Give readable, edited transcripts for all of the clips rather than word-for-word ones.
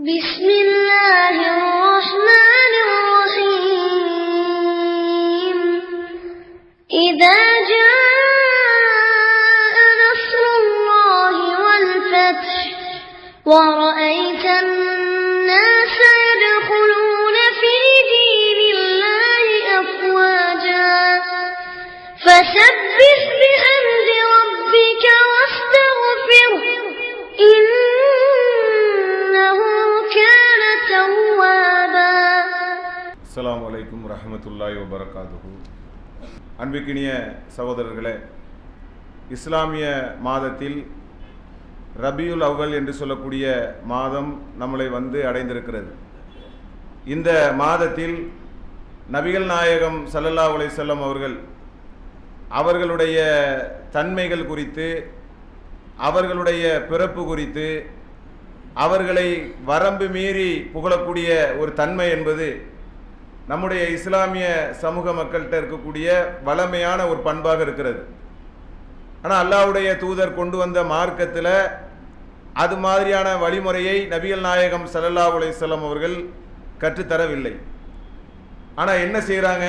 بسم الله الرحمن الرحيم إذا جاء نصر الله والفتح ورأيت الناس يدخلون في دين الله أفواجا فسبح بحمد ربك واستغفره إنه كان توابا. அஸ்ஸலாமு அலைக்கும் வரஹ்மத்துல்லாஹி வபரகாத்துஹு. அன்பிற்கினிய சகோதரர்களே, இஸ்லாமிய மாதத்தில் ரபியுல் அவ்வல் என்று சொல்லக்கூடிய மாதம் நம்மளை வந்து அடைந்திருக்கிறது. இந்த மாதத்தில் நபிகள் நாயகம் ஸல்லல்லாஹு அலைஹி வஸல்லம் அவர்களுடைய தன்மைகள் குறித்து, அவர்களுடைய பிறப்பு குறித்து, அவர்களை வரம்பு மீறி புகழக்கூடிய ஒரு தன்மை என்பது நம்முடைய இஸ்லாமிய சமூக மக்கள்கிட்ட இருக்கக்கூடிய வளமையான ஒரு பண்பாக இருக்கிறது. ஆனால் அல்லாஹ்வுடைய தூதர் கொண்டு வந்த மார்க்கத்தில் அது மாதிரியான வழிமுறையை நபிகள் நாயகம் ஸல்லல்லாஹு அலைஹி வஸல்லம் அவர்கள் கற்றுத்தரவில்லை. ஆனால் என்ன செய்கிறாங்க,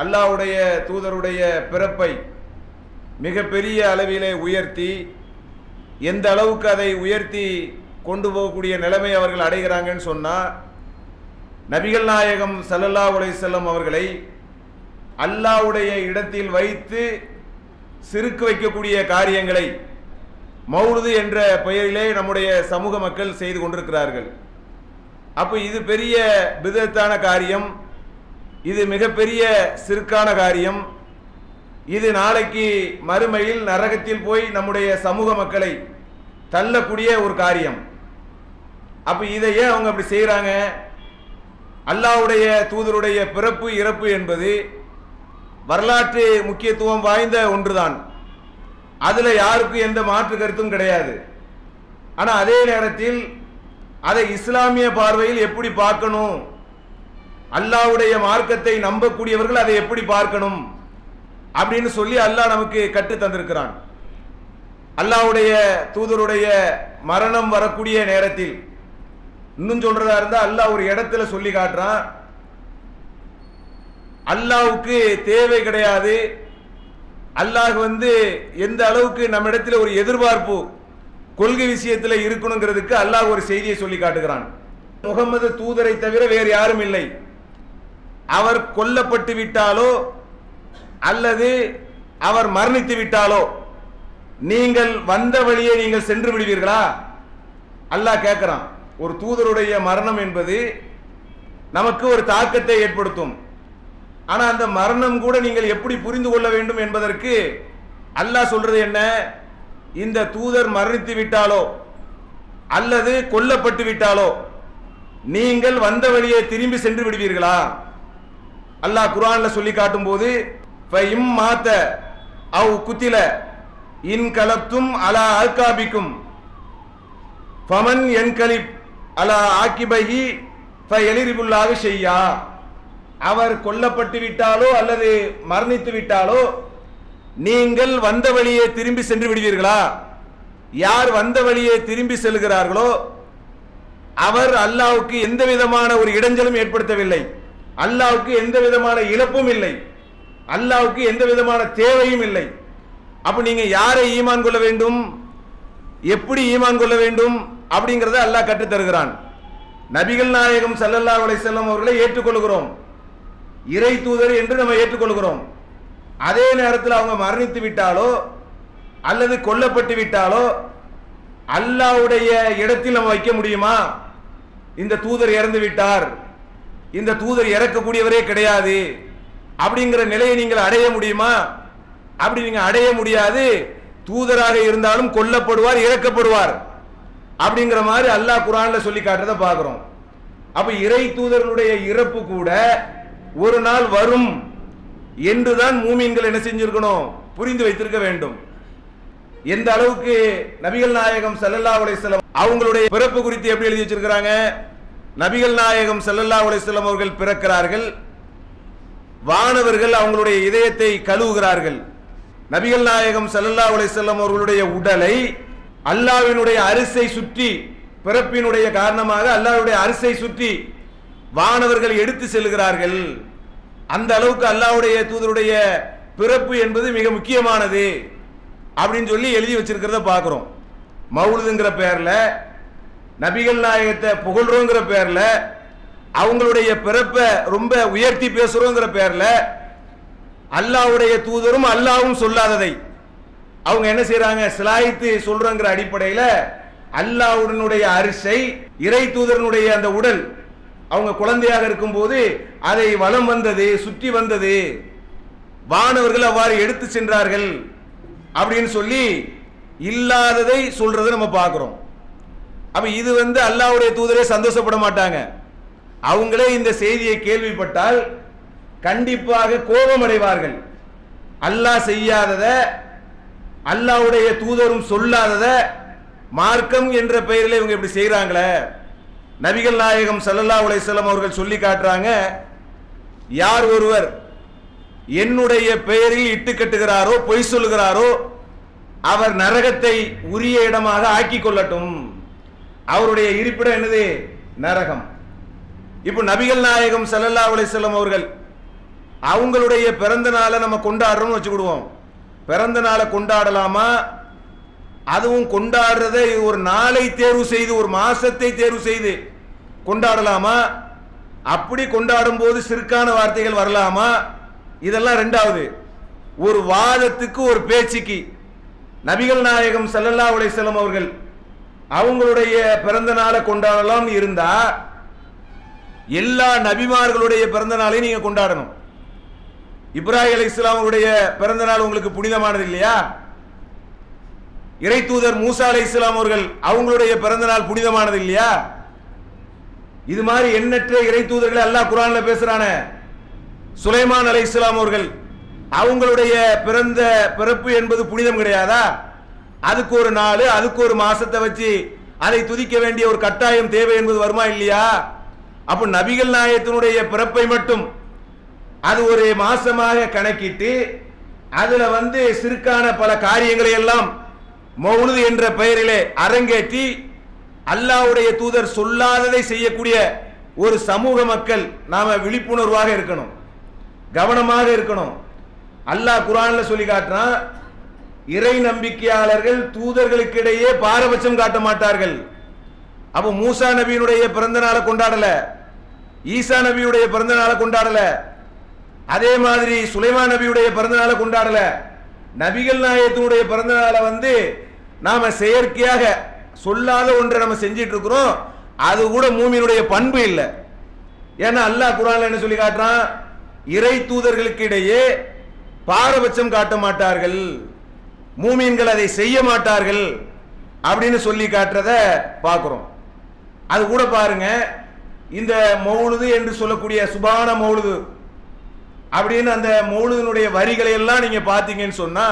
அல்லாஹ்வுடைய தூதருடைய பிறப்பை மிகப்பெரிய அளவிலே உயர்த்தி, எந்த அளவுக்கு அதை உயர்த்தி கொண்டு போகக்கூடிய நிலைமை அவர்கள் அடைகிறாங்கன்னு சொன்னால், நபிகள் நாயகம் ஸல்லல்லாஹு அலைஹி வஸல்லம் அவர்களை அல்லாஹ்வுடைய இடத்தில் வைத்து சிறுக்கு வைக்கக்கூடிய காரியங்களை மௌலுது என்ற பெயரிலே நம்முடைய சமூக மக்கள் செய்து கொண்டிருக்கிறார்கள். அப்போ இது பெரிய பிதத்தான காரியம், இது மிகப்பெரிய சிறுக்கான காரியம், இது நாளைக்கு மறுமையில் நரகத்தில் போய் நம்முடைய சமூக மக்களை தள்ளக்கூடிய ஒரு காரியம். அப்போ இதை ஏன் அவங்க அப்படி செய்கிறாங்க? அல்லாஹ்வுடைய தூதருடைய பிறப்பு இறப்பு என்பது வரலாற்று முக்கியத்துவம் வாய்ந்த ஒன்றுதான். அதில் யாருக்கும் எந்த மாற்று கருத்தும் கிடையாது. ஆனால் அதே நேரத்தில் அதை இஸ்லாமிய பார்வையில் எப்படி பார்க்கணும், அல்லாஹ்வுடைய மார்க்கத்தை நம்பக்கூடியவர்கள் அதை எப்படி பார்க்கணும் அப்படின்னு சொல்லி அல்லாஹ் நமக்கு கற்று தந்திருக்கிறான். அல்லாஹ்வுடைய தூதருடைய மரணம் வரக்கூடிய நேரத்தில், இன்னும் சொல்றதா இருந்தா அல்லாஹ் ஒரு இடத்துல சொல்லி காட்டுறான், அல்லாஹ்வுக்கு தேவை கிடையாது, அல்லாஹ் எந்த அளவுக்கு நம்ம இடத்துல ஒரு எதிர்பார்ப்பு கொள்கை விஷயத்தில் இருக்கணுங்கிறதுக்கு அல்லாஹ் ஒரு செய்தியை சொல்லி காட்டுகிறான். முகமது தூதரை தவிர வேறு யாரும் இல்லை, அவர் கொல்லப்பட்டு விட்டாலோ அல்லது அவர் மரணித்து விட்டாலோ நீங்கள் வந்த வழியே நீங்கள் சென்று விடுவீர்களா? அல்லாஹ் கேட்கிறான். ஒரு தூதருடைய மரணம் என்பது நமக்கு ஒரு தாக்கத்தை ஏற்படுத்தும். ஆனால் அந்த மரணம் கூட நீங்கள் எப்படி புரிந்து கொள்ள வேண்டும் என்பதற்கு அல்லாஹ் சொல்றது என்ன, இந்த தூதர் மரணித்து விட்டாலோ அல்லது கொல்லப்பட்டு விட்டாலோ நீங்கள் வந்த வழியே திரும்பி சென்று விடுவீர்களா? அல்லாஹ் குர்ஆன்ல சொல்லி காட்டும் போது, ஃபஇம் மாத அவ் குத்தில இன் கலப்தும் அலா அல்காபிக்கும் ஃபமன் யன்கலிப் அலா ஆக்கிபஹி ஃபயலிரிபுல்லாஹு ஷையா. அவர் கொல்லப்பட்டு விட்டாலோ அல்லது மரணித்து விட்டாலோ நீங்கள் வந்த வழியே திரும்பி சென்று விடுவீர்களா? யார் வந்த வழியே திரும்பி செல்கிறார்களோ அவர் அல்லாஹ்வுக்கு எந்த விதமான ஒரு இடைஞ்சலும் ஏற்படுத்தவில்லை, அல்லாஹ்வுக்கு எந்த விதமான இழப்பும் இல்லை, அல்லாஹ்வுக்கு எந்த விதமான தேவையும் இல்லை. அப்ப நீங்க யாரை ஈமான் கொள்ள வேண்டும், எப்படி ஈமான் கொள்ள வேண்டும் அப்படிங்கறத அல்லாஹ் கற்றுத் தருகிறான். நபிகள் நாயகம் ஸல்லல்லாஹு அலைஹி வஸல்லம் அவர்களை ஏற்றுக்கொள்கிறோம், இறை தூதர் என்று நம்ம ஏற்றுக்கொள்கிறோம். அதே நேரத்தில் அவங்க மரணித்து விட்டாலோ அல்லது கொல்லப்பட்டு விட்டாலோ அல்லாஹ்வுடைய இடத்தில் நம்ம வைக்க முடியுமா? இந்த தூதர் இறந்து விட்டார், இந்த தூதர் இறக்கக்கூடியவரே கிடையாது அப்படிங்கிற நிலையை நீங்கள் அடைய முடியுமா? அப்படி நீங்க அடைய முடியாது. தூதராக இருந்தாலும் கொல்லப்படுவார், இறக்கப்படுவார் அப்படிங்கிற மாதிரி அல்லாஹ் குர்ஆன்ல சொல்லி காட்டுறத பார்க்கிறோம். அப்ப இறை தூதர்களுடைய இறப்பு கூட ஒரு நாள் வரும் என்றுதான் மூமின்கள் என்ன செஞ்சிருக்கணும், புரிந்து வைத்திருக்க வேண்டும். எந்த அளவுக்கு நபிகள் நாயகம் ஸல்லல்லாஹு அலைஹி வஸல்லம் அவங்களுடைய பிறப்பு குறித்து எப்படி எழுதி வச்சிருக்கிறாங்க? நபிகள் நாயகம் ஸல்லல்லாஹு அலைஹி வஸல்லம் அவர்கள் பிறக்கிறார்கள், வானவர்கள் அவங்களுடைய இதயத்தை கழுவுகிறார்கள். நபிகள் நாயகம் ஸல்லல்லாஹு அலைஹி வஸல்லம் அவர்களுடைய உடலை அல்லாஹ்வினுடைய அரிசை சுற்றி பிறப்பினுடைய காரணமாக அல்லாஹ்வுடைய அரிசை சுற்றி வானவர்கள் எடுத்து செல்கிறார்கள். அந்த அளவுக்கு அல்லாஹ்வுடைய தூதருடைய பிறப்பு என்பது மிக முக்கியமானது அப்படின்னு சொல்லி எழுதி வச்சிருக்கிறத பார்க்கிறோம். மௌலுதுங்கிற பேர்ல நபிகள் நாயகத்தை புகழ்றோங்கிற பேர்ல அவங்களுடைய பிறப்பை ரொம்ப உயர்த்தி பேசுறோங்கிற பேர்ல அல்லாஹ்வுடைய தூதரும் அல்லாஹ்வும் சொல்லாததை அவங்க என்ன செய்யறாங்க, சிலாயித்து சொல்றங்கிற அடிப்படையில அல்லாஹ்வுடைய அரிசை இறை தூதரனுடைய அந்த உடல் அவங்க குழந்தையாக இருக்கும்போது அதை வலம் வந்தது, சுற்றி வந்தது, வானவர்கள் அவ்வாறு எடுத்து சென்றார்கள் அப்படின்னு சொல்லி இல்லாததை சொல்றதை நம்ம பார்க்கிறோம். அப்ப இது அல்லாஹ்வுடைய தூதரே சந்தோஷப்பட மாட்டாங்க. அவங்களே இந்த செய்தியை கேள்விப்பட்டால் கண்டிப்பாக கோபம் அடைவார்கள். அல்லாஹ் செய்யாதத, அல்லாஹ்வுடைய தூதரும் சொல்லாதத மார்க்கம் என்ற பெயரில் இவங்க இப்படி செய்யறாங்களே. நபிகள் நாயகம் ஸல்லல்லாஹு அலைஹி வஸல்லம் அவர்கள் சொல்லி காட்டுறாங்க, யார் ஒருவர் என்னுடைய பெயரில் இட்டு கட்டுகிறாரோ, பொய் சொல்லுகிறாரோ, அவர் நரகத்தை உரிய இடமாக ஆக்கி கொள்ளட்டும். அவருடைய இருப்பிடம் என்னது? நரகம். இப்போ நபிகள் நாயகம் ஸல்லல்லாஹு அலைஹி வஸல்லம் அவர்கள் அவங்களுடைய பிறந்த நாளை நம்ம கொண்டாடுறோம்னு வச்சுக்கிடுவோம். பிறந்த நாளை கொண்டாடலாமா? அதுவும் கொண்டாடுறத ஒரு நாளை தேர்வு செய்து, ஒரு மாசத்தை தேர்வு செய்து கொண்டாடலாமா? அப்படி கொண்டாடும் போது சிறுக்கான வார்த்தைகள் வரலாமா? இதெல்லாம் ரெண்டாவது. ஒரு வாதத்துக்கு, ஒரு பேச்சுக்கு நபிகள் நாயகம் ஸல்லல்லாஹு அலைஹி வஸல்லம் அவர்கள் அவங்களுடைய பிறந்த நாளை கொண்டாடலாம் இருந்தா எல்லா நபிமார்களுடைய பிறந்த நாளையும் நீங்க கொண்டாடணும். இப்ராஹிம் அலைஹிஸ்ஸலாம் அவருடைய பிறந்த நாள் உங்களுக்கு புனிதமானது இல்லையா? இறை தூதர் மூசா அலைஹிஸ்ஸலாம் அவர்கள் அவங்களுடைய பிறந்த நாள் புனிதமானது இல்லையா? இது மாதிரி எண்ணற்ற இறை தூதர்களை அல்லாஹ் குர்ஆன்ல பேசுறானே. சுலைமான் அலைஹிஸ்ஸலாம் அவர்கள் அவங்களுடைய பிறப்பு என்பது புனிதம் கிடையாதா? அதுக்கு ஒரு நாள், அதுக்கு ஒரு மாசத்தை வச்சு அதை துதிக்க வேண்டிய ஒரு கட்டாயம் தேவை என்பது வருமா இல்லையா? அப்ப நபிகள் நாயகத்தினுடைய பிறப்பை மட்டும் அது ஒரு மாசமாக கணக்கிட்டு அதுல சிறுக்கான பல காரியங்களை எல்லாம் மௌலுது என்ற பெயரிலே அரங்கேற்றி அல்லாஹ்வுடைய தூதர் சொல்லாததை செய்யக்கூடிய ஒரு சமூக மக்கள் நாம விழிப்புணர்வாக இருக்கணும், கவனமாக இருக்கணும். அல்லாஹ் குர்ஆன்ல சொல்லி காட்டுறான், இறை நம்பிக்கையாளர்கள் தூதர்களுக்கு இடையே பாரபட்சம் காட்ட மாட்டார்கள். அப்ப மூசா நபியினுடைய பிறந்த நாளை கொண்டாடல, ஈசா நபியுடைய பிறந்த நாளை கொண்டாடல, அதே மாதிரி சுலைமான் நபியுடைய பிறந்த நாளை கொண்டாடல. நபிகள் நாயகத்தினுடைய பிறந்த நாளை நாம செயற்கையாக சொல்லாத ஒன்றை நம்ம செஞ்சிட்டு இருக்கிறோம். அது கூட மூமினுடைய பண்பு இல்லை. ஏன்னா அல்லாஹ் குர்ஆன்ல என்ன சொல்லி காட்டுறான், இறை தூதர்களுக்கு இடையே பாரபட்சம் காட்ட மாட்டார்கள், மூமின்கள் அதை செய்ய மாட்டார்கள் அப்படின்னு சொல்லி காட்டுறத பார்க்கிறோம். அது கூட பாருங்க, இந்த மௌலுது என்று சொல்லக்கூடிய சுபான மௌலுது அப்படின்னு அந்த மௌலுதினுடைய வரிகளை எல்லாம் நீங்க பாத்தீங்கன்னு சொன்னா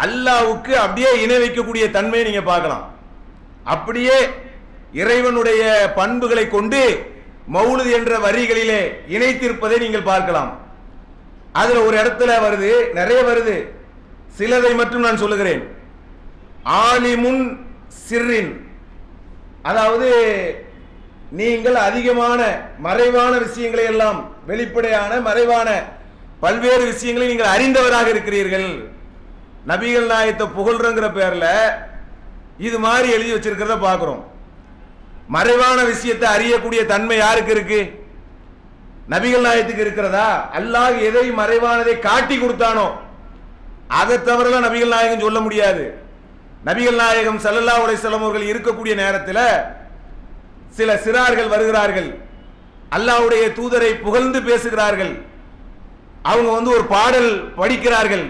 அல்லாஹ்வுக்கு அப்படியே இணை வைக்கக்கூடிய தன்மையை நீங்க பார்க்கலாம். அப்படியே இறைவனுடைய பண்புகளை கொண்டு மௌலுது என்ற வரிகளிலே இணைத்திருப்பதை நீங்கள் பார்க்கலாம். அதுல ஒரு இடத்துல வருது, நிறைய வருது, சிலதை மட்டும் நான் சொல்லுகிறேன். ஆலிமுன் சிர்ரின், அதாவது நீங்கள் அதிகமான மறைவான விஷயங்களை எல்லாம், வெளிப்படையான மறைவான பல்வேறு விஷயங்களை நீங்கள் அறிந்தவராக இருக்கிறீர்கள். நபிகள் நாயகத்தை புகழ்றங்கிற பேர்ல இது மாதிரி எழுதி வச்சிருக்கிறத பார்க்கிறோம். மறைவான விஷயத்தை அறியக்கூடிய தன்மை யாருக்கு இருக்கு? நபிகள் நாயகத்துக்கு இருக்கிறதா? அல்லாஹ் எதை மறைவானதை காட்டி கொடுத்தானோ அதை தவிரலாம் நபிகள் நாயகம் சொல்ல முடியாது. நபிகள் நாயகம் ஸல்லல்லாஹு அலைஹி வஸல்லம் அவர்கள் இருக்கக்கூடிய நேரத்தில் சில சிறார்கள் வருகிறார்கள், அல்லாஹ்வுடைய தூதரை புகழ்ந்து பேசுகிறார்கள். அவங்க ஒரு பாடல் படிக்கிறார்கள்.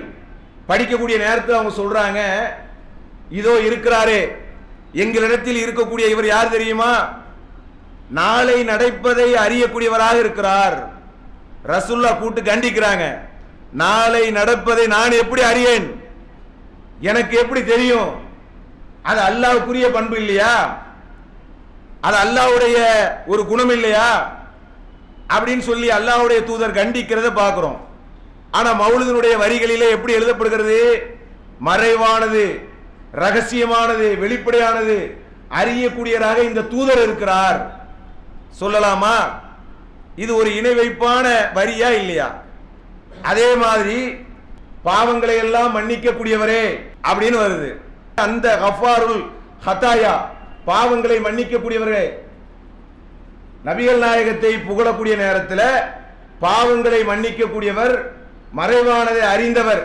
படிக்கக்கூடிய நேரத்தில் அவங்க சொல்றாங்க, இதோ இருக்கிறாரே எங்களிடத்தில் இருக்கக்கூடிய இவர் யார் தெரியுமா? நாளை நடப்பதை அறியக்கூடியவராக இருக்கிறார். ரசூலுல்லாஹ் கூட்டு கண்டிக்கிறாங்க, நாளை நடப்பதை நான் எப்படி அறியேன்? எனக்கு எப்படி தெரியும்? அது அல்லாஹ்வுக்குரிய பண்பு இல்லையா? அது அல்லாஹ்வுடைய ஒரு குணம் இல்லையா? அப்படின்னு சொல்லி அல்லாஹ்வுடைய தூதர் கண்டிக்கிறத பார்க்கிறோம். ஆனா மௌலுதினுடைய வரிகளிலே எப்படி எழுதப்படுகிறது? மறைவானது, ரகசியமானது, வெளிப்படையானது, அறியக்கூடியவராக இந்த தூதர் இருக்கிறார் சொல்லலாமா? இது ஒரு இணை வைப்பான வரியா இல்லையா? அதே மாதிரி பாவங்களை எல்லாம் மன்னிக்க கூடியவரே அப்படின்னு வருது. அந்த கஃபாருல் ஹதாயா, பாவங்களை மன்னிக்க கூடியவரே. நபிகள் நாயகத்தை புகழக்கூடிய நேரத்தில் பாவங்களை மன்னிக்க கூடியவர், மறைவானதை அறிந்தவர்,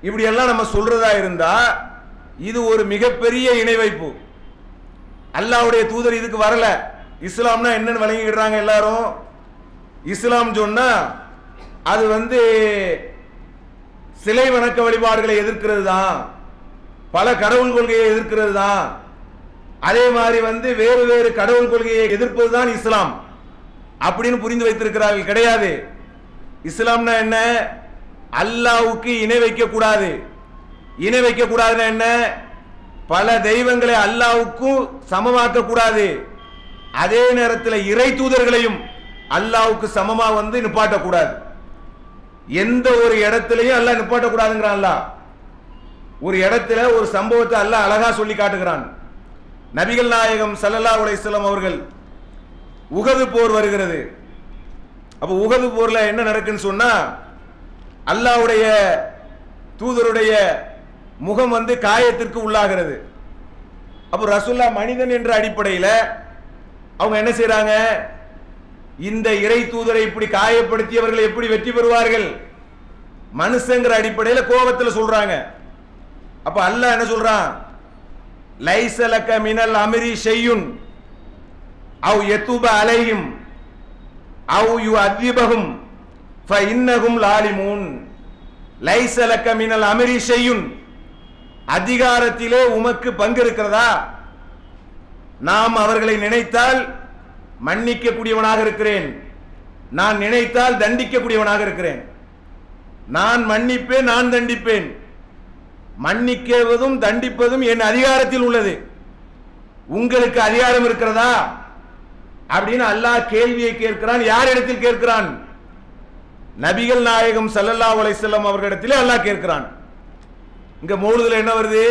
இப்படி எல்லாம் நம்ம சொல்றதா இருந்தா இது ஒரு மிகப்பெரிய இணை வைப்பு. அல்லாஹ்வுடைய தூதர் இதுக்கு வரல. இஸ்லாம்னா என்னன்னு வழங்கிடுறாங்க எல்லாரும். இஸ்லாம் சொன்னா அது சிலை வணக்க வழிபாடுகளை எதிர்க்கிறது தான், பல கடவுள் கொள்கையை எதிர்க்கிறது தான், அதே மாதிரி வேறு வேறு கடவுள் கொள்கையை எதிர்ப்பது தான் இஸ்லாம் அப்படின்னு புரிந்து வைத்திருக்கிறார்கள். கிடையாது. இஸ்லாம்னா என்ன? அல்லாஹ்வுக்கு இணை வைக்க கூடாது. இணை வைக்க கூடாதுன்னா என்ன? பல தெய்வங்களை அல்லாஹ்வுக்கும் சமமாக்க கூடாது. அதே நேரத்தில் இறை தூதர்களையும் அல்லாஹ்வுக்கு சமமா நிப்பாட்டக்கூடாது. எந்த ஒரு இடத்திலையும் அல்லாஹ் நிப்பாட்டக்கூடாதுங்கிறான். அல்லாஹ் ஒரு இடத்துல ஒரு சம்பவத்தை அல்லாஹ் அழகா சொல்லி காட்டுகிறான். நபிகள் நாயகம் ஸல்லல்லாஹு அலைஹி வஸல்லம் அவர்கள் உஹது போர் வருகிறது. அப்ப உஹது போர்ல என்ன நடக்குன்னு சொன்னா, அல்லாஹ்வுடைய தூதருடைய முகம் காயத்திற்கு உள்ளாகிறது. அப்ப ரசூலுல்லாஹ் மனிதன் என்ற அடிப்படையில் அவங்க என்ன செய்யறாங்க? இந்த இறை தூதரை இப்படி காயப்படுத்தியவர்கள் எப்படி வெற்றி பெறுவார்கள்? மனுஷங்கிற அடிப்படையில் கோபத்தில் சொல்றாங்க. அப்ப அல்லாஹ் என்ன சொல்றான்? லைஸ லக மினல் அம்ரி ஷையுன் அவ் யதுப அலைஹிம் அவ் யுஅதிபஹும் ஃபஇன்னஹும் லாலிமூன். லைஸ லக மினல் அம்ரி ஷையுன், அதிகாரத்திலே உமக்கு பங்கு இருக்கிறதா? நாம் அவர்களை நினைத்தால் மன்னிக்க கூடியவனாக இருக்கிறேன், நான் நினைத்தால் தண்டிக்க கூடியவனாக இருக்கிறேன். நான் மன்னிப்பேன், நான் தண்டிப்பேன். மன்னிக்குவதும் தண்டிப்பதும் என் அதிகாரத்தில் உள்ளது. உங்களுக்கு அதிகாரம் இருக்கிறதா அப்படின்னு அல்லாஹ் கேள்வியை கேட்கிறான். யார் இடத்தில் கேட்கிறான்? நபிகள் நாயகம் ஸல்லல்லாஹு அலைஹி வஸல்லம் அவர்களிடத்திலே அல்லாஹ் கேட்கிறான். இங்க மௌலூதுல என்ன வருது?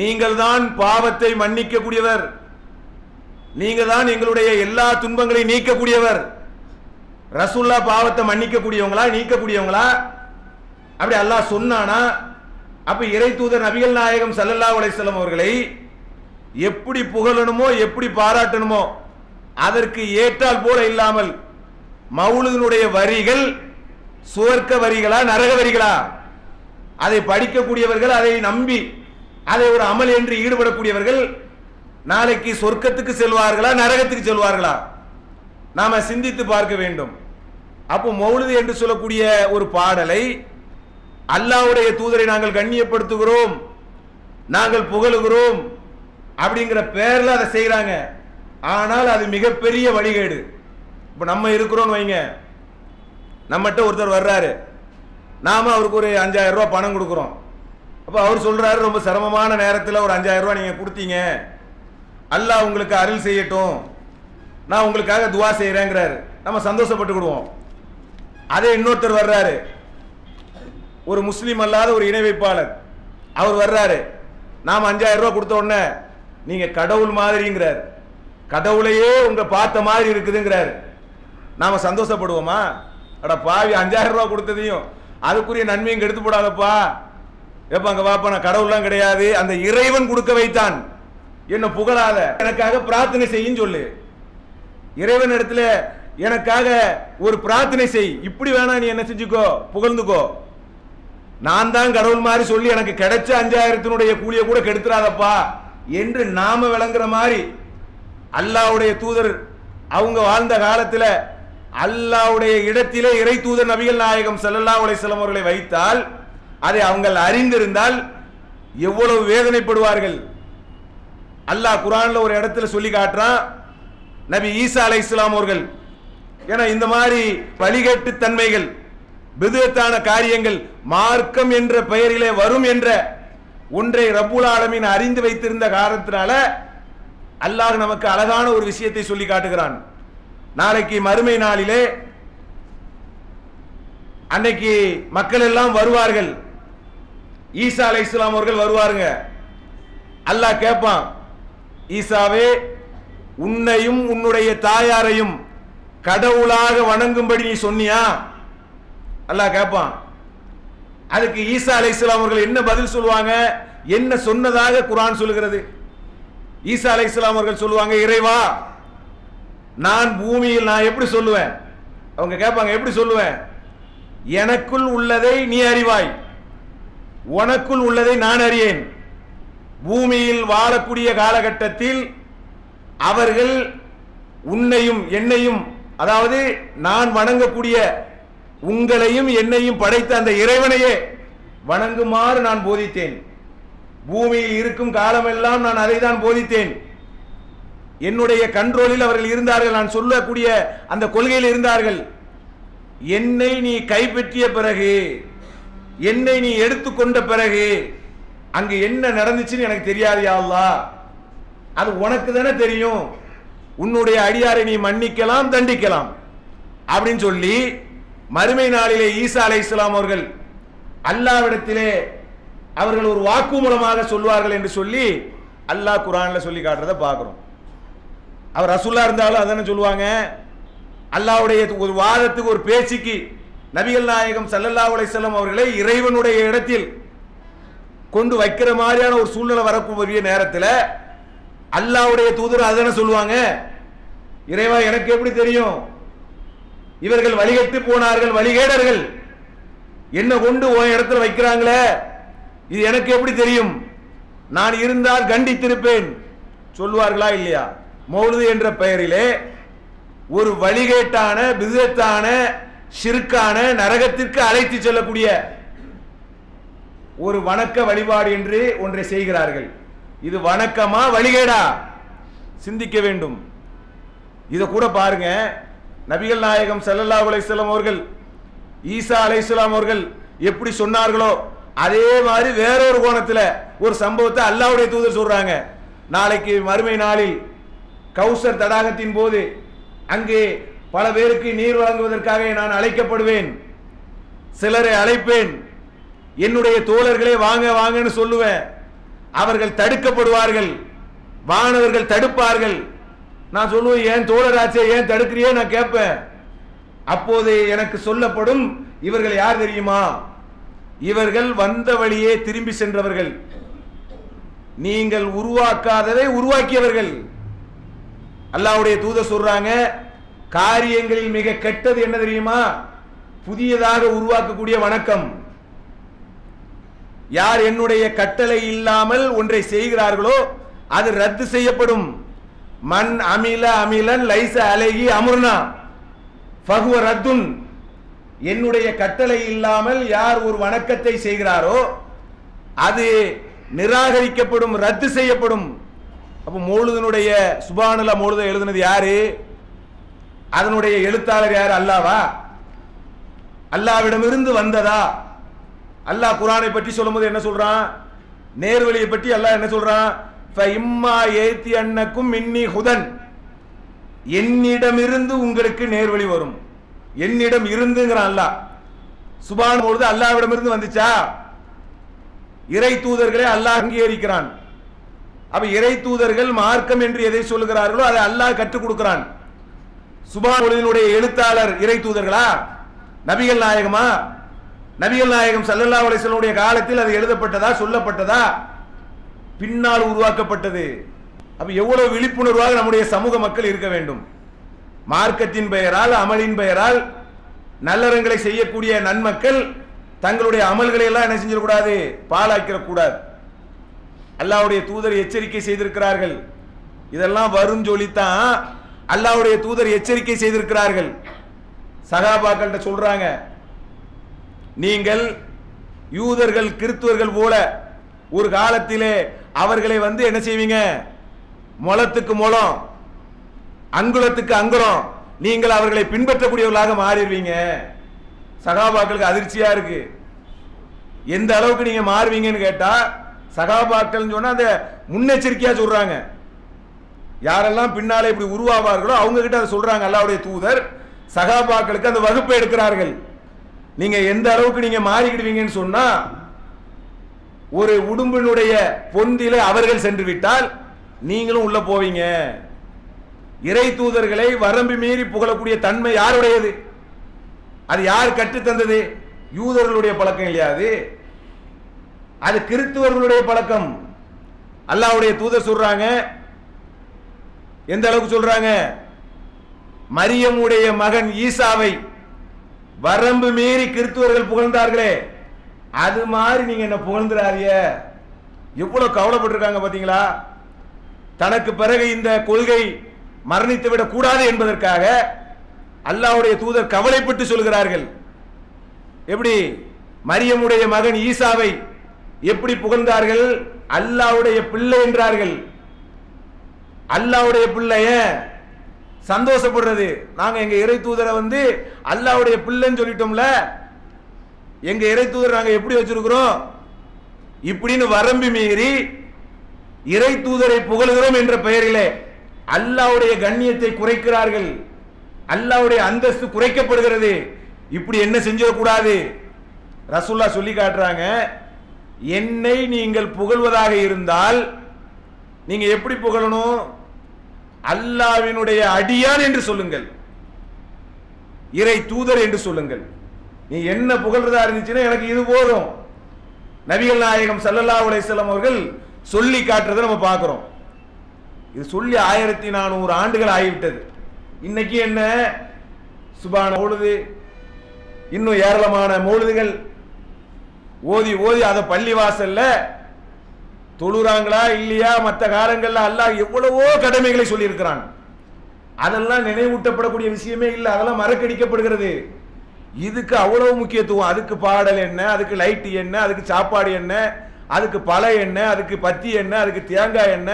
நீங்கள் தான் பாவத்தை மன்னிக்க கூடியவர், நீங்க தான் எங்களுடைய எல்லா துன்பங்களை நீக்கக்கூடியவர். ரசூலுல்லாஹ் பாவத்தை மன்னிக்க கூடியவங்களா, நீக்கக்கூடியவங்களா? அப்படி அல்லாஹ் சொன்னானா? அப்ப இறை தூதர் நபிகள் நாயகம் ஸல்லல்லாஹு அலைஹி வஸல்லம் அவர்களை எப்படி புகழணுமோ, எப்படி பாராட்டணுமோ அதற்கு ஏற்றால் போல இல்லாமல் மௌலூதினுடைய வரிகள் சுவர்க்க வரிகளா, நரக வரிகளா? அதை படிக்கக்கூடியவர்கள், அதை நம்பி அதை ஒரு அமல் என்று ஈடுபடக்கூடியவர்கள் நாளைக்கு சொர்க்கத்துக்கு செல்வார்களா, நரகத்துக்கு செல்வார்களா? நாம சிந்தித்து பார்க்க வேண்டும். அப்போ மௌலூது என்று சொல்லக்கூடிய ஒரு பாடலை, அல்லாஹ்வுடைய தூதரை நாங்கள் கண்ணியப்படுத்துகிறோம், நாங்கள் புகழுகிறோம் அப்படிங்கிற பேர்ல அதை செய்யறாங்க. ஆனால் அது மிகப்பெரிய வழிகேடு. இப்ப நம்ம இருக்கிறோம் வைங்க, நம்மகிட்ட ஒருத்தர் வர்றாரு, நாம அவருக்கு ஒரு 5000 ரூபாய் பணம் கொடுக்குறோம். அப்ப அவர் சொல்றாரு, ரொம்ப சிரமமான நேரத்தில் ஒரு 5000 ரூபாய் நீங்க கொடுத்தீங்க, அல்லாஹ் உங்களுக்கு அருள் செய்யட்டும், நான் உங்களுக்காக துவா செய்யறேங்கிறாரு. நம்ம சந்தோஷப்பட்டுக்கிடுவோம். அதே இன்னொருத்தர் வர்றாரு, ஒரு முஸ்லீம் அல்லாத ஒரு இணை வைப்பாளர், அவர் வர்றாரு, நாம 5000 ரூபாய் கொடுத்த உடனே நீங்க கடவுள் மாதிரிங்கிறார், கடவுளையே உங்க பார்த்த மாதிரி இருக்குதுங்கிறார். நாம சந்தோஷப்படுவோமா? அட பாவி, 5000 ரூபாய் கொடுத்ததையும் அதுக்குரிய நன்மையும் எடுத்து போடாதப்பா, எப்ப அங்க வாப்பா, நான் கடவுள்லாம் கிடையாது, அந்த இறைவன் கொடுக்க வைத்தான், என்ன புகழாத, எனக்காக பிரார்த்தனை செய்யும் சொல்லு, இறைவன் இடத்துல எனக்காக ஒரு பிரார்த்தனை செய், இப்படி வேணா நீ என்ன செஞ்சுக்கோ, புகழ்ந்துக்கோ, நான் தான் கடவுள் மாதிரி சொல்லி எனக்கு கிடைச்ச 5000 கூலிய கூட கெடுத்துறாதப்பா என்று நாம விளங்குற மாதிரி அல்லாஹ்வுடைய தூதர் அவங்க வாழ்ந்த காலத்தில் அல்லாஹ்வுடைய இடத்திலே இறை தூதர் நபிகள் நாயகம் ஸல்லல்லாஹு அலைஹி வஸல்லம் அவர்களை வைத்தால், அதை அவங்க அறிந்திருந்தால் எவ்வளவு வேதனைப்படுவார்கள். அல்லாஹ் குர்ஆன்ல ஒரு இடத்துல சொல்லி காட்டுறான், நபி ஈசா அலைஹிஸ்ஸலாம் அவர்கள், ஏன்னா இந்த மாதிரி வழிகட்டு தன்மைகள், பிதுஅத்தான காரியங்கள் மார்க்கம் என்ற பெயரிலே வரும் என்ற ஒன்றை ரப்புல் ஆலமீன் அறிந்து வைத்திருந்த காரணத்தினால அல்லாஹ் நமக்கு அழகான ஒரு விஷயத்தை சொல்லி காட்டுகிறான். நாளைக்கு மறுமை நாளிலே அன்னைக்கு மக்கள் எல்லாம் வருவார்கள், ஈசா அலைஹிஸ்ஸலாம் அவர்கள் வருவாருங்க. அல்லாஹ் கேட்பான், ஈசாவே, உன்னையும் உன்னுடைய தாயாரையும் கடவுளாக வணங்கும்படி நீ சொன்னியா? அல்லாஹ் கேட்பான். அதுக்கு ஈசா அலைஹிஸ்ஸலாம் அவர்கள் என்ன பதில் சொல்லுவாங்க? என்ன சொன்னதாக குர்ஆன் சொல்லுகிறது? ஈசா அலைஹிஸ்ஸலாம் அவர்கள் சொல்லுவாங்க, இறைவா, நான் பூமியில் நான் எப்படி சொல்லுவேன்? அவங்க கேட்பாங்க, எப்படி சொல்லுவேன்? எனக்குள் உள்ளதை நீ அறிவாய், உனக்குள் உள்ளதை நான் அறியேன். பூமியில் வாழக்கூடிய காலகட்டத்தில் அவர்கள் உன்னையும் என்னையும், அதாவது நான் வணங்கக்கூடிய உங்களையும் என்னையும் படைத்த அந்த இறைவனையே வணங்குமாறு நான் போதித்தேன். பூமியில் இருக்கும் காலமெல்லாம் நான் அதை தான் போதித்தேன். என்னுடைய கண்ட்ரோலில் அவர்கள் இருந்தார்கள். நான் சொல்லக்கூடிய அந்த கொள்கையில் இருந்தார்கள். என்னை நீ கைப்பற்றிய பிறகு, என்னை நீ எடுத்துக்கொண்ட பிறகு அங்கு என்ன நடந்துச்சுன்னு எனக்கு தெரியாது யா அல்லாஹ். அது உனக்கு தானே தெரியும். உன்னுடைய அடியாரை நீ மன்னிக்கலாம், தண்டிக்கலாம் அப்படின்னு சொல்லி மறுமை நாளிலே ஈசா அலைஹிஸ்ஸலாம் அவர்கள் அல்லாஹ்விடத்திலே அவர்கள் ஒரு வாக்கு மூலமாக சொல்வார்கள் என்று சொல்லி அல்லாஹ் குர்ஆன்ல சொல்லி காட்டுறதை பார்க்கிறோம். அவர் ரசூலா இருந்தாலும் அதானே சொல்லுவாங்க. அல்லாஹ்வுடைய ஒரு வாதத்துக்கு, ஒரு பேச்சுக்கு நபிகள் நாயகம் ஸல்லல்லாஹு அலைஹி வஸல்லம் அவர்களை இறைவனுடைய இடத்தில் கொண்டு வைக்கிற மாதிரியான ஒரு சூழ்நிலை வரக்கூடிய நேரத்தில் அல்லாஹ்வுடைய தூதர் அதானே சொல்லுவாங்க, இறைவா எனக்கு எப்படி தெரியும்? இவர்கள் வழிகட்டு போனார்கள், வழிகேடர்கள், என்ன கொண்டு உன் இடத்துல வைக்கிறாங்களே, இது எனக்கு எப்படி தெரியும்? நான் இருந்தால் கண்டித்திருப்பேன் சொல்வார்களா இல்லையா? மௌலிது என்ற பெயரிலே ஒரு வழிகேட்டான, பிதஅத்தான, ஷிர்கான, நரகத்திற்கு அழைத்து செல்லக்கூடிய ஒரு வணக்க வழிபாடு என்று ஒன்றை செய்கிறார்கள். இது வணக்கமா, வழிகேடா? சிந்திக்க வேண்டும். இதை கூட பாருங்க. நபிகள் நாயகம் ஸல்லல்லாஹு அலைஹி வஸல்லம் அவர்கள் ஈசா அலைஹிஸ்ஸலாம் அவர்கள் எப்படி சொன்னார்களோ அதே மாதிரி வேறொரு கோணத்தில் ஒரு சம்பவத்தை அல்லாஹ்வுடைய தூதர் சொல்றாங்க. நாளைக்கு மறுமை நாளில் கௌசர் தடாகத்தின் போது அங்கே பல பேருக்கு நீர் வழங்குவதற்காக நான் அழைக்கப்படுவேன். சிலரை அழைப்பேன், என்னுடைய தோழர்களே வாங்க வாங்கன்னு சொல்லுவேன். அவர்கள் தடுக்கப்படுவார்கள், வானவர்கள் தடுப்பார்கள். நான் சொல்லுவேன், ஏன் தோழராச்சே, ஏன் தடுக்கிறியே நான் கேட்பேன். அப்போது எனக்கு சொல்லப்படும், இவர்கள் யார் தெரியுமா? இவர்கள் வந்த வழியே திரும்பி சென்றவர்கள், நீங்கள் உருவாக்காததை உருவாக்கியவர்கள். அல்லாஹ்வுடைய தூதர் சொல்றாங்க, காரியங்களில் மிக கெட்டது என்ன தெரியுமா? புதியதாக உருவாக்கக்கூடிய வணக்கம். யார் என்னுடைய கட்டளை இல்லாமல் ஒன்றை செய்கிறார்களோ அது ரத்து செய்யப்படும். மன் அமில அமிலன் லைஸ அலைஹி அம்ருனா ஃபஹுவ ரத்துன். என்னுடைய கட்டளை இல்லாமல் யார் ஒரு வணக்கத்தை செய்கிறாரோ அது நிராகரிக்கப்படும், ரத்து செய்யப்படும். அப்ப மௌலிதினுடைய சுப்ஹானல்லாஹ் மௌலிதை எழுதுனது யாரு? அதனுடைய எழுத்தாளர் யார்? அல்லாஹ்வா? அல்லாஹ்விடமிருந்து வந்ததா? அல்லாஹ் குர்ஆனை பற்றி சொல்லும்போது என்ன சொல்றான்? நேர்வழியை பற்றி அல்லாஹ் என்ன சொல்றான்? ஃபஇம்மா யேத்தியன்னக்கும் மின்னி ஹுதன். என்னிடமிருந்து உங்களுக்கு நேர்வழி வரும். என்னிடம் இருந்துங்கிறான் அல்லாஹ். சுப்ஹான் பொழுது அல்லாஹ்விடமிருந்து வந்துச்சா? இறை தூதர்களை அல்லாஹ் அங்கீகரிக்கிறான். அப்ப இறை தூதர்கள் மார்க்கம் என்று எதை சொல்லுகிறார்களோ அதை அல்லாஹ் கற்றுக் கொடுக்கிறான். சுப்ஹான் பொழுதினுடைய எழுத்தாளர் இறை தூதர்களா? நபிகள் நாயகமா? நபிகள் நாயகம் ஸல்லல்லாஹு அலைஹி வஸல்லம் காலத்தில் அது எழுதப்பட்டதா, சொல்லப்பட்டதா? பின்னால் உருவாக்கப்பட்டது. அப்ப எவ்வளவு விழிப்புணர்வாக நம்முடைய சமூக மக்கள் இருக்க வேண்டும். மார்க்கத்தின் பெயரால், அமலின் பெயரால் நல்லறங்களை செய்யக்கூடிய நன்மக்கள் தங்களுடைய அமல்களை எல்லாம் என்ன செஞ்சிடக்கூடாது? பாழாக்கிடக்கூடாது. அல்லாஹ்வுடைய தூதர் எச்சரிக்கை செய்திருக்கிறார்கள். இதெல்லாம் வரும் சொல்லித்தான் அல்லாஹ்வுடைய தூதர் எச்சரிக்கை செய்திருக்கிறார்கள். சகாபாக்கள்கிட்ட சொல்றாங்க, நீங்கள் யூதர்கள் கிறிஸ்துவர்கள் போல ஒரு காலத்திலே அவர்களை என்ன செய்வீங்க? முளத்துக்கு முளம், அங்குலத்துக்கு அங்குலம், நீங்கள் அவர்களை பின்பற்றக்கூடியவர்களாக மாறிடுவீங்க. சகாபாக்களுக்கு அதிர்ச்சியா இருக்கு. எந்த அளவுக்கு நீங்க மாறுவீங்கன்னு கேட்டா, சகாபாக்கள் சொன்னா அந்த முன்னெச்சரிக்கையா சொல்றாங்க. யாரெல்லாம் பின்னாலே இப்படி உருவாவார்களோ அவங்க கிட்ட அதை சொல்றாங்க. அல்லாஹ்வுடைய தூதர் சகாபாக்களுக்கு அந்த வகுப்பை எடுக்கிறார்கள். நீங்க எந்த அளவுக்கு நீங்க மாறிக்கிடுவீங்கன்னு சொன்னா, ஒரு உடும்பினுடைய பொந்திலே அவர்கள் சென்று விட்டால் நீங்களும் உள்ள போவீங்க. இறை தூதர்களை வரம்பு மீறி புகழக்கூடிய தன்மை யாருடையது? அது யார் கற்றுத் தந்தது? யூதர்களுடைய பழக்கம் இல்லையா அது கிறிஸ்துவர்களுடைய பழக்கம். அல்லாஹ்வுடைய தூதர் சொல்றாங்க, எந்த அளவுக்கு சொல்றாங்க? மரியமுடைய மகன் ஈசாவை வரம்பு மீறி கிறிஸ்துவர்கள் புகழ்ந்தார்களே, அது மாதிரி நீங்க என்ன புகழ்ந்துறாரிய? எவ்வளவு கவலைப்பட்டிருக்காங்க பாத்தீங்களா? தனக்கு பிறகு இந்த கொள்கை மரணித்து விடக் கூடாது என்பதற்காக அல்லாஹ்வுடைய தூதர் கவலைப்பட்டு சொல்கிறார்கள். எப்படி மரியமுடைய மகன் ஈசாவை எப்படி புகழ்ந்தார்கள்? அல்லாஹ்வுடைய பிள்ளை என்றார்கள். அல்லாஹ்வுடைய பிள்ளைய சந்தோஷப்படுறது. நாங்க எங்க இறை தூதரை அல்லாஹ்வுடைய பிள்ளைன்னு சொல்லிட்டோம்ல, எங்க இறை தூதரை நாங்க எப்படி வச்சிருக்கிறோம்? இப்படின்னு வரம்பு மீறி இறை தூதரை புகழ்கிறோம் என்ற பெயரிலே அல்லாஹ்வுடைய கண்ணியத்தை குறைக்கிறார்கள். அல்லாஹ்வுடைய அந்தஸ்து குறைக்கப்படுகிறது. இப்படி என்ன செஞ்சிடக்கூடாது? ரசூலுல்லாஹ் சொல்லி காட்டுறாங்க, என்னை நீங்கள் புகழ்வதாக இருந்தால் நீங்க எப்படி புகழணும்? அல்லாஹ்வினுடைய அடியான் என்று சொல்லுங்கள், இறை தூதர் என்று சொல்லுங்கள். நீ என்ன புகழ்றதா இருந்துச்சுன்னா எனக்கு இது போதும். நபிகள் நாயகம் ஸல்லல்லாஹு அலைஹி வஸல்லம் அவர்கள் சொல்லி காட்டுறதை நம்ம பார்க்கிறோம். இது சொல்லி 1400 ஆண்டுகள் ஆகிவிட்டது. இன்னைக்கு என்ன சுபான மௌலுது, இன்னும் ஏராளமான மௌலுதுகள் ஓதி ஓதி அதை பள்ளி வாசல்ல தொழுறாங்களா இல்லையா? மற்ற காலங்கள்ல அல்லாஹ் எவ்வளவோ கடமைகளை சொல்லி இருக்கிறான். அதெல்லாம் நினைவூட்டப்படக்கூடிய விஷயமே இல்லை, அதெல்லாம் மறக்கடிக்கப்படுகிறது. இதுக்கு அவ்வளவு முக்கியத்துவம். அதுக்கு பாடல் என்ன, அதுக்கு லைட் என்ன, அதுக்கு சாப்பாடு என்ன, அதுக்கு பழ என்ன, அதுக்கு பத்தி என்ன, அதுக்கு தேங்காய் என்ன,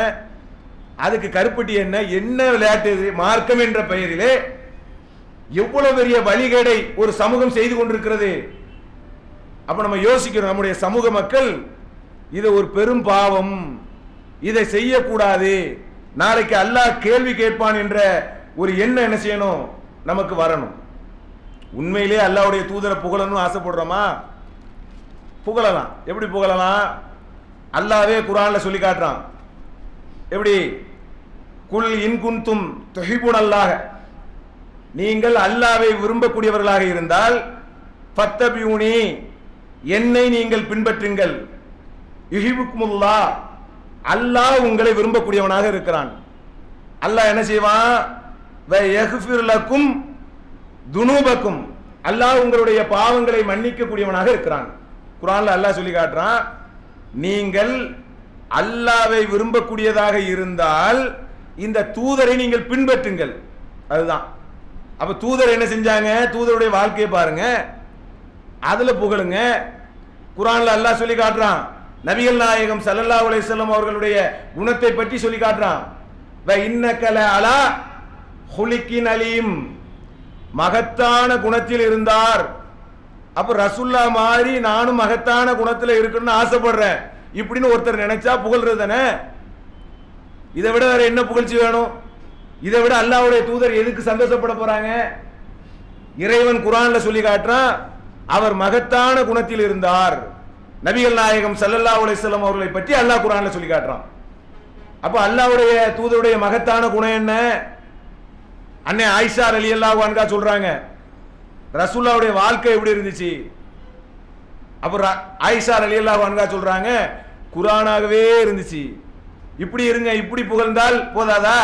அதுக்கு கருப்பட்டி என்ன, என்ன விளையாட்டு இது? மார்க்கம் என்ற பெயரிலே எவ்வளவு பெரிய வழிகேடை ஒரு சமூகம் செய்து கொண்டிருக்கிறது. அப்ப நம்ம யோசிக்கிறோம், நம்முடைய சமூக மக்கள் இது ஒரு பெரும் பாவம், இதை செய்யக்கூடாது, நாளைக்கு அல்லாஹ் கேள்வி கேட்பான் என்ற ஒரு எண்ணம் என்ன செய்யணும்? நமக்கு வரணும். உண்மையிலே அல்லாஹ்வுடைய தூதரை புகழணும் ஆசைப்படுறோமா? புகழலாம். எப்படி புகழலாம்? அல்லாஹ்வே குர்ஆன்ல சொல்லி காட்டுறான். எப்படி? குல் இன் குன்தும் துஹிபுனல்லாஹ, நீங்கள் அல்லாஹ்வை விரும்பக்கூடியவர்களாக இருந்தால் ஃபத்தபியூனி, என்னை நீங்கள் பின்பற்றுங்கள், யுஹிபுக்குமுல்லாஹ், அல்லாஹ் உங்களை விரும்பக்கூடியவனாக இருக்கிறான். அல்லாஹ் என்ன செய்வான்? வ யக்ஃபிர் லக்கும் துனூபக்கும், அல்லாஹ் உங்களுடைய பாவங்களை மன்னிக்க கூடியவனாக இருக்கிறான். குர்ஆன்ல அல்லாஹ் சொல்லி காட்டுறான், நீங்கள் அல்லாஹ்வை விரும்பக்கூடியதாக இருந்தால் இந்த தூதரை நீங்கள் பின்பற்றுங்கள். அதுதான். அப்ப தூதர் என்ன செஞ்சாங்க? தூதருடைய வாழ்க்கையை பாருங்க, அதுல புகழுங்க. குர்ஆன்ல அல்லாஹ் சொல்லி காட்டுறான், நபிகள் நாயகம் ஸல்லல்லாஹு அலைஹி வஸல்லம் அவர்களுடைய குணத்தை பற்றி சொல்லி காட்டுறான். வ இன்னக லஅலா ஹுலிகின் அலீம், மகத்தான குணத்தில் இருந்தார். அப்ப ரசூல்லா மாதிரி நானும் மகத்தான குணத்தில் இருக்கணும்னு ஆசைப்படுறேன் இப்படின்னு ஒருத்தர் நினைச்சா புகழ்றது தானே. இதை விட வேற என்ன புகழ்ச்சி வேணும்? இதை விட அல்லாஹ்வுடைய தூதர் எதுக்கு சந்தோஷப்பட போறாங்க? இறைவன் குர்ஆன்ல சொல்லி காட்டுறான், அவர் மகத்தான குணத்தில் இருந்தார். நபிகள் நாயகம் ஸல்லல்லாஹு அலைஹி வஸல்லம் அவர்களை பற்றி அல்லாஹ் குர்ஆன்ல சொல்லி காட்டுறான். அப்ப அல்லாஹ்வுடைய தூதருடைய மகத்தான குணம் என்ன? அன்னை ஆயிஷா ரலியல்லாஹு அன்ஹா சொல்றாங்க, ரசூலுல்லாஹ்வுடைய வாழ்க்கை எப்படி இருந்துச்சு? அப்ப ஆயிஷா ரலியல்லாஹு அன்ஹா சொல்றாங்க, குர்ஆனாகவே இருந்துச்சு. இப்படி இருங்க, இப்படி புகழ்ந்தால் போதாதா?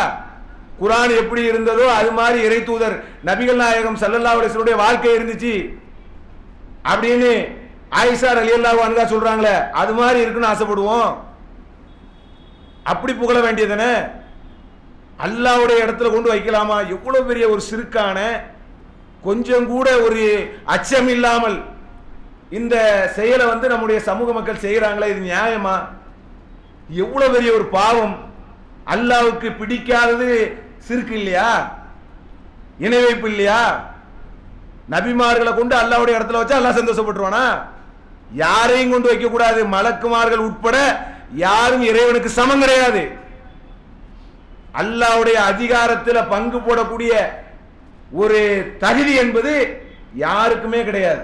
குர்ஆன் எப்படி இருந்ததோ அது மாதிரி இறை தூதர் நபிகள் நாயகம் ஸல்லல்லாஹு அலைஹி வஸல்லம் வாழ்க்கை இருந்துச்சு அப்படின்னு ஆயிஷா ரலியல்லாஹு அன்ஹா சொல்றாங்களே, அது மாதிரி இருக்குன்னு ஆசைப்படுவோம். அப்படி புகழ வேண்டியதுதானே. அல்லாஹ்வுடைய இடத்துல கொண்டு வைக்கலாமா? எவ்வளவு பெரிய ஒரு சிறுக்கான, கொஞ்சம் கூட ஒரு அச்சம் இல்லாமல் இந்த செயலை நம்முடைய சமூக மக்கள் செய்யறாங்களே, இது நியாயமா? எவ்வளவு பெரிய ஒரு பாவம். அல்லாஹ்வுக்கு பிடிக்காதது சிறுக்கு இல்லையா? இணை வைப்பு இல்லையா? நபிமார்களை கொண்டு அல்லாஹ்வுடைய இடத்துல வச்சா அல்லாஹ் சந்தோஷப்பட்டுருவானா? யாரையும் கொண்டு வைக்க கூடாது. மலக்குமார்கள் உட்பட யாரும் இறைவனுக்கு சமம் கிடையாது. அல்லாஹ்வுடைய அதிகாரத்தில் பங்கு போடக்கூடிய ஒரு தகுதி என்பது யாருக்குமே கிடையாது.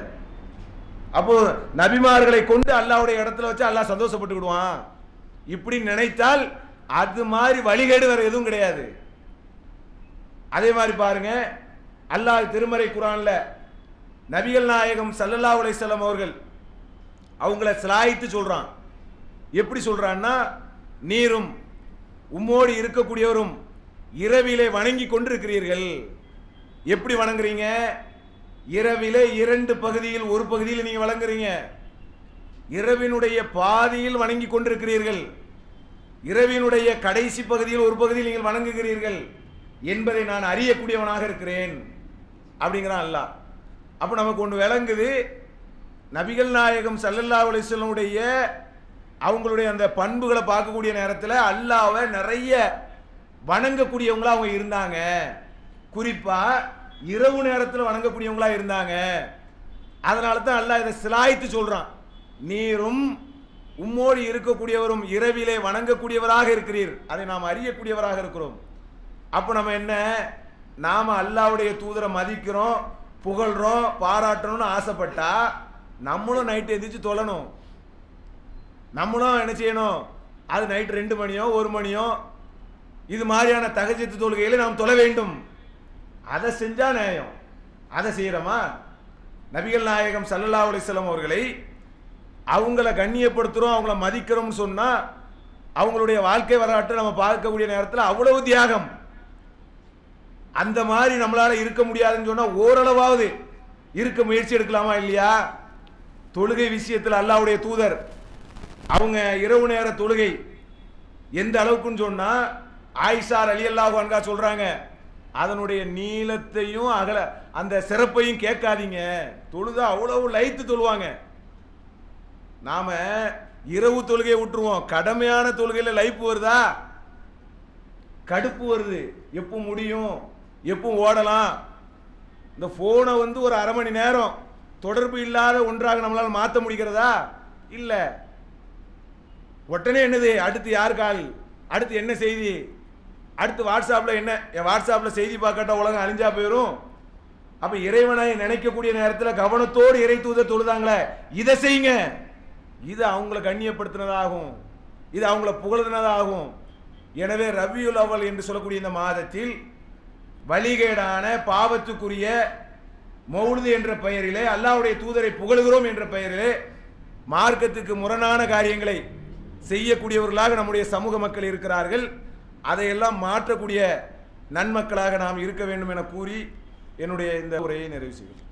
அப்போ நபிமார்களை கொண்டு அல்லாஹ்வுடைய இடத்துல வச்சு அல்லாஹ் சந்தோஷப்பட்டுக்கிடுவான் இப்படி நினைத்தால் அது மாதிரி வழிகேடு வேற எதுவும் கிடையாது. அதே மாதிரி பாருங்க, அல்லாஹ் திருமறை குர்ஆன்ல நபிகள் நாயகம் ஸல்லல்லாஹு அலைஹி வஸல்லம் அவர்கள் அவங்கள சிலாயித்து சொல்றான். எப்படி சொல்றான்னா, நீரும் உம்மோடு இருக்கக்கூடியவரும் இரவிலே வணங்கி கொண்டிருக்கிறீர்கள். எப்படி வணங்குறீங்க? இரவிலே 2 பகுதியில் ஒரு பகுதியில் நீங்க வணங்குறீங்க. இரவினுடைய பாதியில் வணங்கி கொண்டிருக்கிறீர்கள். இரவினுடைய கடைசி பகுதியில் ஒரு பகுதியில் நீங்கள் வணங்குகிறீர்கள் என்பதை நான் அறியக்கூடியவனாக இருக்கிறேன் அப்படிங்கிறான் அல்லாஹ். அப்ப நமக்கு ஒன்று விளங்குது, நபிகள் நாயகம் ஸல்லல்லாஹு அலைஹி வஸல்லம் அவங்களுடைய அந்த பண்புகளை பார்க்கக்கூடிய நேரத்தில் அல்லாஹ்வை நிறைய வணங்கக்கூடியவங்களா அவங்க இருந்தாங்க. குறிப்பா இரவு நேரத்தில் வணங்கக்கூடியவங்களா இருந்தாங்க. அதனால தான் அல்லாஹ் இதை சிலாயித்து சொல்றான். நீரும் உம்மோடு இருக்கக்கூடியவரும் இரவிலே வணங்கக்கூடியவராக இருக்கிறீர், அதை நாம் அறியக்கூடியவராக இருக்கிறோம். அப்போ நம்ம என்ன, நாம அல்லாஹ்வுடைய தூதரை மதிக்கிறோம், புகழ்றோம், பாராட்டணும்னு ஆசைப்பட்டா நம்மளும் நைட்டு எந்திரிச்சு தொழணும். நம்மளும் என்ன செய்யணும், அது நைட்டு 2 மணியோ 1 மணியோ இது மாதிரியான தஹஜ்ஜுத் தொழுகையில நாம் தொழ வேண்டும். அதை செஞ்சா நியாயம். அதை செய்யறோமா? நபிகள் நாயகம் ஸல்லல்லாஹு அலைஹி வஸல்லம் அவர்களை அவங்கள கண்ணியப்படுத்துறோம், அவங்கள மதிக்கிறோம்னு சொன்னா அவங்களுடைய வாழ்க்கை வரலாற்றை நம்ம பார்க்கக்கூடிய நேரத்தில் அவ்வளவு தியாகம். அந்த மாதிரி நம்மளால இருக்க முடியாதுன்னு சொன்னா ஓரளவாவது இருக்க முயற்சி எடுக்கலாமா இல்லையா? தொழுகை விஷயத்தில் அல்லாஹ்வுடைய தூதர் அவங்க இரவு நேர தொழுகை எந்த அளவுக்குன்னு சொன்னா, ஆயிஷா ரலியல்லாஹு அன்ஹா சொல்றாங்க, அதனுடைய நீளத்தையும் அகல அந்த சிறப்பையும் கேட்காதீங்க, தொழுதா அவ்வளவு லைத்து தொழுவாங்க. நாம இரவு தொழுகையை விட்டுருவோம், கடமையான தொழுகையில லைப்பு வருதா, கடுப்பு வருது, எப்போ முடியும், எப்போ ஓடலாம். இந்த போனை வந்து ஒரு அரை மணி நேரம் தொடர்பு இல்லாத ஒன்றாக நம்மளால மாற்ற முடிகிறதா? இல்ல. உடனே என்னது, அடுத்து யார் கால், அடுத்து என்ன செய்தி, அடுத்து வாட்ஸ்அப்ல என்ன, வாட்ஸ்அப்ல செய்தி பார்க்கட்டா உலகம் அழிஞ்சா போயிடும். அப்ப இறைவனை நினைக்கக்கூடிய நேரத்தில் கவனத்தோடு இறை தூதர் தொழுதாங்களே, இதை செய்யுங்க. இது அவங்கள கண்ணியப்படுத்தினதாகும், இது அவங்கள புகழ்னதாகும். எனவே ரபியுல் அவ்வல் என்று சொல்லக்கூடிய இந்த மாதத்தில் வழிகேடான பாவத்துக்குரிய மௌலிது என்ற பெயரிலே அல்லாஹ்வுடைய தூதரை புகழுகிறோம் என்ற பெயரிலே மார்க்கத்துக்கு முரணான காரியங்களை செய்யக்கூடியவர்களாக நம்முடைய சமூக மக்கள் இருக்கிறார்கள். அதையெல்லாம் மாற்றக்கூடிய நன்மக்களாக நாம் இருக்க வேண்டும் என கூறி என்னுடைய இந்த உரையை நிறைவு செய்கிறேன்.